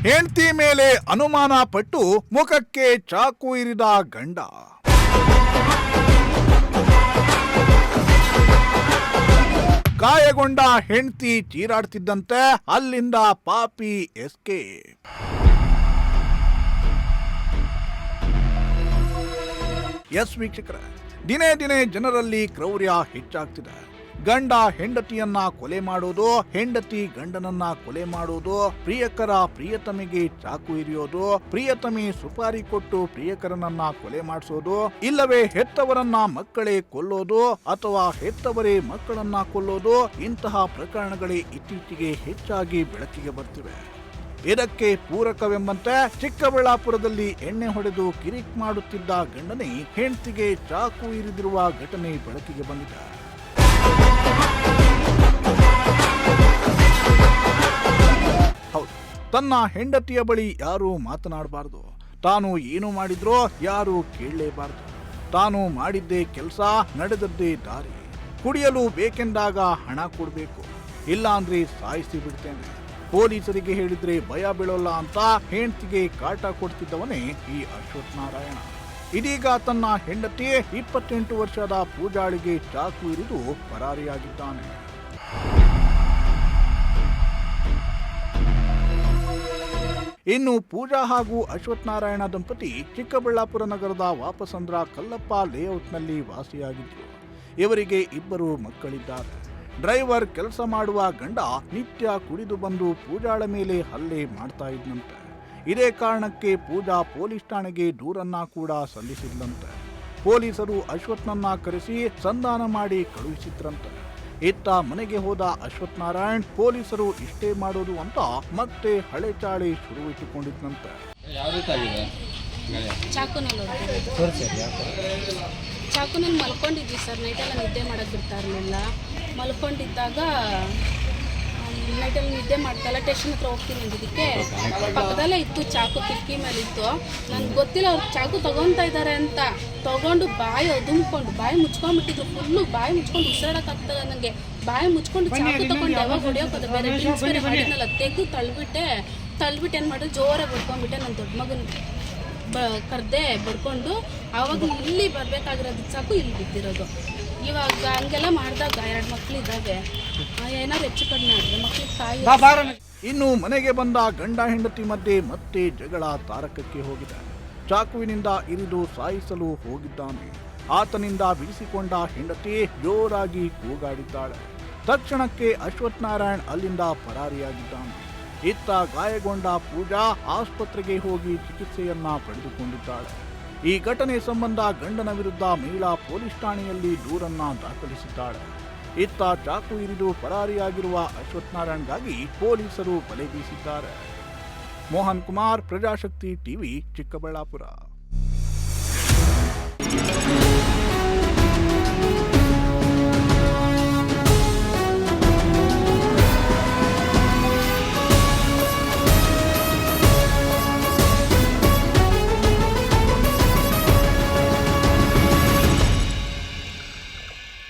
ಹೆಂಡತಿ ಮೇಲೆ ಅನುಮಾನ ಪಟ್ಟು ಮುಖಕ್ಕೆ ಚಾಕು ಇರಿದ ಗಂಡ. ಗಾಯಗೊಂಡ ಹೆಂಡತಿ ಚೀರಾಡ್ತಿದ್ದಂತೆ ಅಲ್ಲಿಂದ ಪಾಪಿ ಎಸ್ಕೇಪ್. ಎಸ್ ವೀಕ್ಷಕರೇ, ದಿನೇ ದಿನೇ ಜನರಲ್ಲಿ ಕ್ರೌರ್ಯ ಹೆಚ್ಚಾಗ್ತಿದೆ. ಗಂಡ ಹೆಂಡತಿಯನ್ನ ಕೊಲೆ ಮಾಡೋದು, ಹೆಂಡತಿ ಗಂಡನನ್ನ ಕೊಲೆ ಮಾಡೋದು, ಪ್ರಿಯಕರ ಪ್ರಿಯತಮಿಗೆ ಚಾಕು ಇರಿಯೋದು, ಪ್ರಿಯತಮಿ ಸುಪಾರಿ ಕೊಟ್ಟು ಪ್ರಿಯಕರನನ್ನ ಕೊಲೆ ಮಾಡಿಸೋದು, ಇಲ್ಲವೇ ಹೆತ್ತವರನ್ನ ಮಕ್ಕಳೇ ಕೊಲ್ಲೋದು ಅಥವಾ ಹೆತ್ತವರೇ ಮಕ್ಕಳನ್ನ ಕೊಲ್ಲೋದು, ಇಂತಹ ಪ್ರಕರಣಗಳೇ ಇತ್ತೀಚೆಗೆ ಹೆಚ್ಚಾಗಿ ಬೆಳಕಿಗೆ ಬರ್ತಿವೆ. ಇದಕ್ಕೆ ಪೂರಕವೆಂಬಂತೆ ಚಿಕ್ಕಬಳ್ಳಾಪುರದಲ್ಲಿ ಎಣ್ಣೆ ಹೊಡೆದು ಕಿರಿಕ್ ಮಾಡುತ್ತಿದ್ದ ಗಂಡನೇ ಹೆಂಡತಿಗೆ ಚಾಕು ಇರಿದಿರುವ ಘಟನೆ ಬೆಳಕಿಗೆ ಬಂದಿದೆ. ಹೌದು, ತನ್ನ ಹೆಂಡತಿಯ ಬಳಿ ಯಾರು ಮಾತನಾಡಬಾರದು, ತಾನು ಏನು ಮಾಡಿದ್ರೋ ಯಾರು ಕೇಳಲೇಬಾರದು, ತಾನು ಮಾಡಿದ್ದೇ ಕೆಲಸ, ನಡೆದದ್ದೇ ದಾರಿ, ಕುಡಿಯಲು ಬೇಕೆಂದಾಗ ಹಣ ಕೊಡಬೇಕು, ಇಲ್ಲ ಅಂದ್ರೆ ಸಾಯಿಸಿ ಬಿಡ್ತೇನೆ, ಪೊಲೀಸರಿಗೆ ಹೇಳಿದ್ರೆ ಭಯ ಬೀಳೋಲ್ಲ ಅಂತ ಹೆಂಡತಿಗೆ ಕಾಟ ಕೊಡ್ತಿದ್ದವನೇ ಈ ಅಶ್ವಥ್ ನಾರಾಯಣ. ಇದೀಗ ತನ್ನ ಹೆಂಡತಿ 28 ವರ್ಷದ ಪೂಜಾಳಿಗೆ ಚಾಕು ಇರಿದು ಪರಾರಿಯಾಗಿದ್ದಾನೆ. ಇನ್ನು ಪೂಜಾ ಹಾಗೂ ಅಶ್ವಥ್ ನಾರಾಯಣ ದಂಪತಿ ಚಿಕ್ಕಬಳ್ಳಾಪುರ ನಗರದ ವಾಪಸಂದ್ರ ಕಲ್ಲಪ್ಪ ಲೇಔಟ್ನಲ್ಲಿ ವಾಸಿಯಾಗಿದ್ರು. ಇವರಿಗೆ 2 ಮಕ್ಕಳಿದ್ದಾರೆ. ಡ್ರೈವರ್ ಕೆಲಸ ಮಾಡುವ ಗಂಡ ನಿತ್ಯ ಕುಡಿದು ಬಂದು ಪೂಜಾಳ ಮೇಲೆ ಹಲ್ಲೆ ಮಾಡ್ತಾ ಇದ್ದಂತೆ. ಇದೇ ಕಾರಣಕ್ಕೆ ಪೂಜಾ ಪೊಲೀಸ್ ಠಾಣೆಗೆ ದೂರನ್ನ ಕೂಡ ಸಲ್ಲಿಸಿದ್ಲಂತೆ. ಪೊಲೀಸರು ಅಶ್ವಥ್ನನ್ನ ಕರೆಸಿ ಸಂಧಾನ ಮಾಡಿ ಕಳುಹಿಸಿದ್ರಂತೆ. ಇತ್ತ ಮನೆಗೆ ಹೋದ ಅಶ್ವಥ್ ನಾರಾಯಣ್ ಪೊಲೀಸರು ಇಷ್ಟೇ ಮಾಡೋದು ಅಂತ ಮತ್ತೆ ಹಳೆ ಚಾಳಿ ಶುರುವಿಟ್ಟುಕೊಂಡಿದ್ದಂತೆ. ಚಾಕುನಲ್ಲಿ ಮಲ್ಕೊಂಡಿದ್ವಿ ಸರ್. ನೈಟೆಲ್ಲ ನಿದ್ದೆ ಮಾಡೋಕ್ಕೆ ಬಿಡ್ತಾ ಇರಲಿಲ್ಲ. ಮಲ್ಕೊಂಡಿದ್ದಾಗ ನೈಟಲ್ಲಿ ನಿದ್ದೆ ಮಾಡ್ತಲ್ಲ ಟೇಷನ್ ಹತ್ರ ಹೋಗ್ತೀನಿ ಅಂದಿದ್ದಕ್ಕೆ ಪಕ್ಕದಲ್ಲೇ ಇತ್ತು ಚಾಕು, ಕಿಟಕಿ ಮೇಲೆ ಇತ್ತು. ನನಗೆ ಗೊತ್ತಿಲ್ಲ ಅವ್ರು ಚಾಕು ತೊಗೊತಾ ಇದ್ದಾರೆ ಅಂತ. ತೊಗೊಂಡು ಬಾಯಿ ಅದುಮ್ಕೊಂಡು ಬಾಯಿ ಮುಚ್ಕೊಂಡ್ಬಿಟ್ಟಿದ್ರು. ಫುಲ್ಲು ಬಾಯಿ ಮುಚ್ಕೊಂಡು ಉಸಿರಾಡೋಕ್ಕಾಗ್ತದೆ ನನಗೆ. ಬಾಯಿ ಮುಚ್ಕೊಂಡು ಚಾಕು ತೊಗೊಂಡು ಯಾವಾಗ ಹೊಡಿಯೋಕೋದು, ಬೇರೆ ಡ್ರಿಂಕ್ಸ್ ಬೇರೆ ಮಾಡಿದ್ನಲ್ಲ, ತೆಗೆದು ತಳ್ಬಿಟ್ಟು ಏನು ಮಾಡಿದ್ರು, ಜೋರಾಗಿ ಬಡ್ಕೊಂಡ್ಬಿಟ್ಟೆ. ನನ್ನ ದೊಡ್ಡ ಮಗನ ಕರೆದೆ ಬಡ್ಕೊಂಡು. ಆವಾಗ ಇಲ್ಲಿ ಬರಬೇಕಾಗಿರೋದು ಚಾಕು ಇಲ್ಲಿ ಬಿದ್ದಿರೋದು. ಇವಾಗ ಹಂಗೆಲ್ಲ ಮಾಡಿದಾಗ 2 ಮಕ್ಕಳಿದ್ದಾವೆ, ಏನಾದ್ರು ಹೆಚ್ಚು ಕಡಿಮೆ ಆದರೆ ಮಕ್ಕಳಿಗೆ ತಾಯಿ. ಇನ್ನು ಮನೆಗೆ ಬಂದ ಗಂಡ ಹೆಂಡತಿ ಮಧ್ಯೆ ಮತ್ತೆ ಜಗಳ ತಾರಕಕ್ಕೆ ಹೋಗಿದೆ. ಚಾಕುವಿನಿಂದ ಇರಿದು ಸಾಯಿಸಲು ಹೋಗಿದ್ದಾನೆ. ಆತನಿಂದ ಬಿಡಿಸಿಕೊಂಡ ಹೆಂಡತಿ ಜೋರಾಗಿ ಕೂಗಾಡಿದ್ದಾಳೆ. ತಕ್ಷಣಕ್ಕೆ ಅಶ್ವಥ್ ನಾರಾಯಣ್ ಅಲ್ಲಿಂದ ಪರಾರಿಯಾಗಿದ್ದಾನೆ. ಇತ್ತ ಗಾಯಗೊಂಡ ಪೂಜಾ ಆಸ್ಪತ್ರೆಗೆ ಹೋಗಿ ಚಿಕಿತ್ಸೆಯನ್ನ ಪಡೆದುಕೊಂಡಿದ್ದಾಳೆ. ಈ ಘಟನೆ ಸಂಬಂಧ ಗಂಡನ ವಿರುದ್ಧ ಮಹಿಳಾ ಪೊಲೀಸ್ ಠಾಣೆಯಲ್ಲಿ ದೂರನ್ನ ದಾಖಲಿಸಿದ್ದಾಳೆ. ಇತ್ತ ಚಾಕು ಇರಿದು ಪರಾರಿಯಾಗಿರುವ ಅಶ್ವಥ್ ನಾರಾಯಣ್ಗಾಗಿ ಪೊಲೀಸರು ಬಲೆ ಬೀಸಿದ್ದಾರೆ. ಮೋಹನ್ ಕುಮಾರ್, ಪ್ರಜಾಶಕ್ತಿ ಟಿವಿ, ಚಿಕ್ಕಬಳ್ಳಾಪುರ.